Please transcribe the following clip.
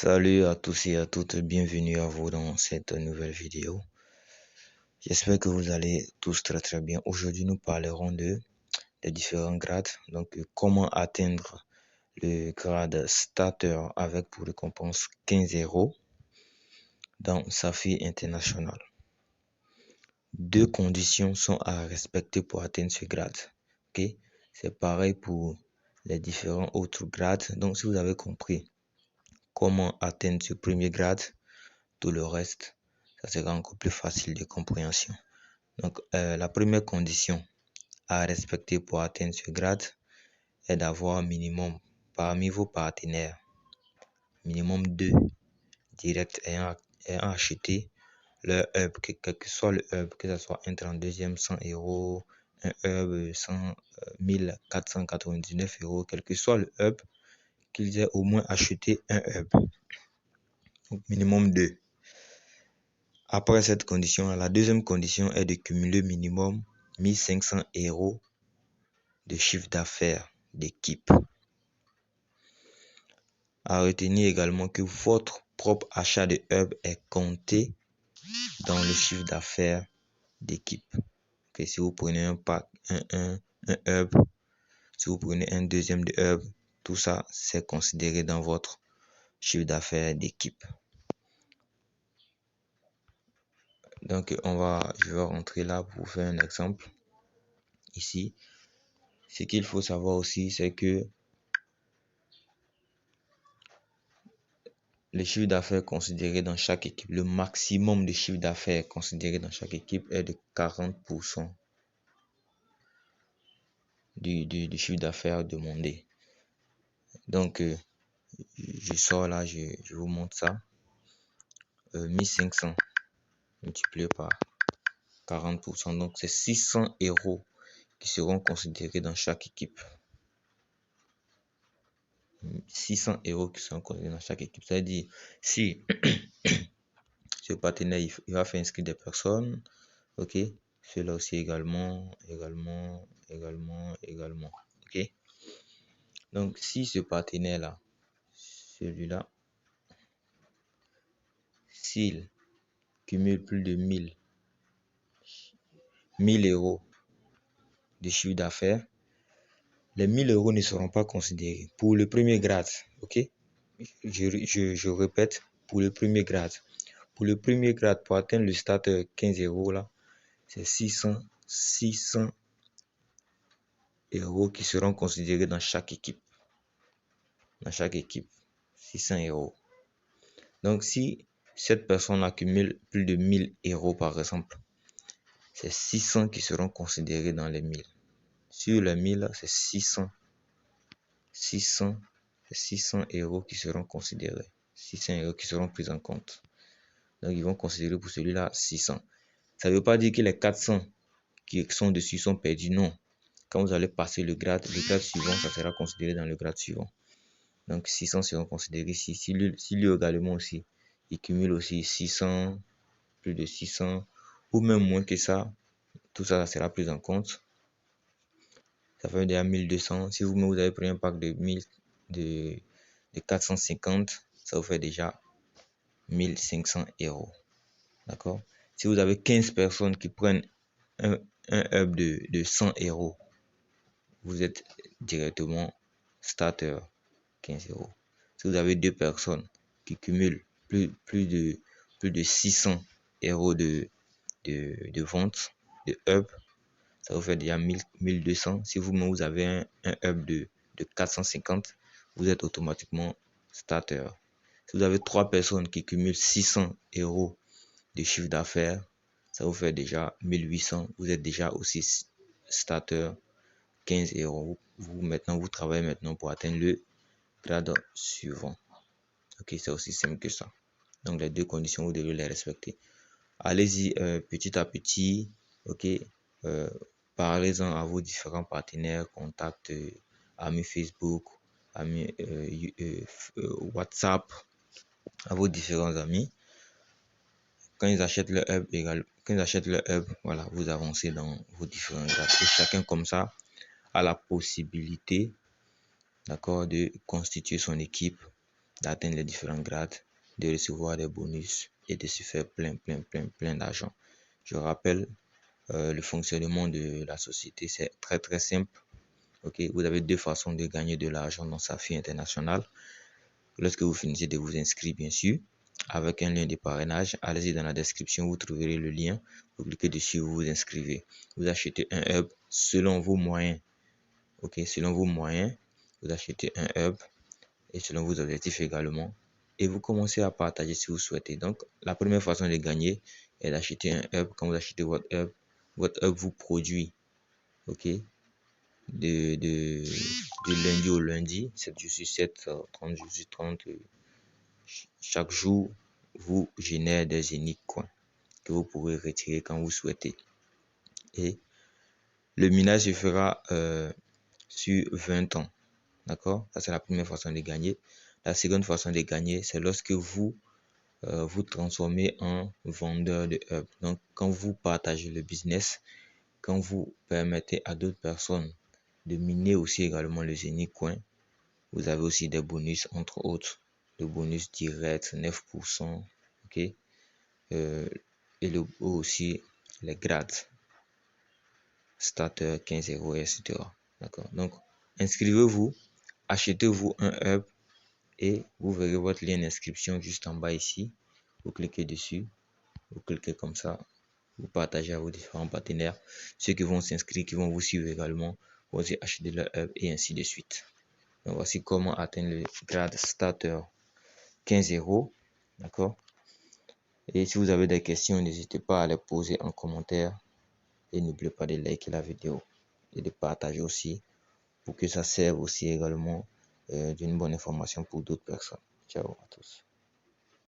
Salut à tous et à toutes, bienvenue à vous dans cette nouvelle vidéo. J'espère que vous allez tous très bien. Aujourd'hui, nous parlerons des différents grades. Donc, comment atteindre le grade starter avec pour récompense 15 € dans Saphir International. Deux conditions sont à respecter pour atteindre ce grade. Ok, c'est pareil pour les différents autres grades. Donc, si vous avez compris comment atteindre ce premier grade, tout le reste, ça sera encore plus facile de compréhension. Donc, la première condition à respecter pour atteindre ce grade est d'avoir minimum parmi vos partenaires, minimum 2 directs ayant acheté leur hub, quel que soit le hub, que ce soit un 32e 100 €, un hub 1499 €, quel que soit le hub, qu'ils aient au moins acheté un hub. Donc, minimum 2. Après cette condition, la deuxième condition est de cumuler minimum 1500 € de chiffre d'affaires d'équipe. À retenir également que votre propre achat de hub est compté dans le chiffre d'affaires d'équipe. Okay, si vous prenez un pack, un hub, si vous prenez un deuxième de hub, tout ça c'est considéré dans votre chiffre d'affaires d'équipe. Donc je vais rentrer là pour faire un exemple. Ici, ce qu'il faut savoir aussi, c'est que le chiffre d'affaires considéré dans chaque équipe, le maximum de chiffre d'affaires considéré dans chaque équipe est de 40% du chiffre d'affaires demandé. Donc, je sors là, je vous montre ça. 1500 multiplié par 40%, donc c'est 600 € qui seront considérés dans chaque équipe. 600 € qui seront considérés dans chaque équipe. C'est-à-dire, si ce partenaire il va faire inscrire des personnes, ok, cela aussi également. Ok, donc si ce partenaire là, celui-là, s'il cumule plus de 1000 € de chiffre d'affaires, les 1000 € ne seront pas considérés pour le premier grade. Ok, je répète, pour le premier grade. Pour le premier grade, pour atteindre le starter 15 € là, c'est 600 € qui seront considérés dans chaque équipe. Dans chaque équipe, 600 €. Donc, si cette personne accumule plus de 1000 € par exemple, c'est 600 qui seront considérés dans les 1000. Sur les 1000, c'est 600 € qui seront considérés. 600 € qui seront pris en compte. Donc, ils vont considérer pour celui-là 600. Ça ne veut pas dire que les 400 qui sont dessus sont perdus. Non. Quand vous allez passer le grade suivant, ça sera considéré dans le grade suivant. Donc, 600 seront considérés ici. Si lui également aussi, il cumule aussi 600, plus de 600, ou même moins que ça, tout ça, ça sera pris en compte. Ça fait déjà 1200. Si vous avez pris un pack de 450, ça vous fait déjà 1500 €. D'accord? Si vous avez 15 personnes qui prennent un hub de 100 €, vous êtes directement starter 15 €. Si vous avez deux personnes qui cumulent plus de 600 € de vente de hub, ça vous fait déjà 1200. Si vous avez un hub de 450, vous êtes automatiquement starter. Si vous avez trois personnes qui cumulent 600 € de chiffre d'affaires, ça vous fait déjà 1800. Vous êtes déjà aussi starter 15 €. Vous travaillez maintenant pour atteindre le grade suivant. Ok, c'est aussi simple que ça. Donc les deux conditions, vous devez les respecter. Allez-y petit à petit. Ok, parlez-en à vos différents partenaires, contacts, amis Facebook, amis WhatsApp, à vos différents amis. Quand ils achètent le hub, voilà, vous avancez dans vos différents grades. Et chacun comme ça a la possibilité, d'accord, de constituer son équipe d'atteindre les différents grades, de recevoir des bonus et de se faire plein d'argent. Je rappelle, le fonctionnement de la société, c'est très simple. Ok, vous avez deux façons de gagner de l'argent dans Safi International. Lorsque vous finissez de vous inscrire, bien sûr, avec un lien de parrainage, allez-y dans la description, vous trouverez le lien. Vous cliquez dessus, vous vous inscrivez. Vous achetez un hub selon vos moyens. Ok, selon vos moyens, vous achetez un hub et selon vos objectifs également. Et vous commencez à partager si vous souhaitez. Donc, la première façon de gagner est d'acheter un hub. Quand vous achetez votre hub vous produit, ok, de lundi au lundi, 7 jours sur 7, 30 jours sur 30, chaque jour vous génère des uniques coins que vous pourrez retirer quand vous souhaitez. Et le minage se fera sur 20 ans. D'accord? Ça, c'est la première façon de gagner. La seconde façon de gagner, c'est lorsque vous vous transformez en vendeur de hub. Donc, quand vous partagez le business, quand vous permettez à d'autres personnes de miner aussi également le Zénith Coin, vous avez aussi des bonus, entre autres, le bonus direct 9%, ok, et aussi les grades, starter 15 euros, etc. D'accord. Donc, inscrivez-vous, achetez-vous un hub et vous verrez votre lien d'inscription juste en bas ici. Vous cliquez dessus, vous cliquez comme ça, vous partagez à vos différents partenaires, ceux qui vont s'inscrire, qui vont vous suivre également, vont aussi acheter leur hub et ainsi de suite. Donc voici comment atteindre le grade starter 15 euros. D'accord. Et si vous avez des questions, n'hésitez pas à les poser en commentaire. Et n'oubliez pas de liker la vidéo et de partager aussi pour que ça serve aussi également d'une bonne information pour d'autres personnes. Ciao à tous.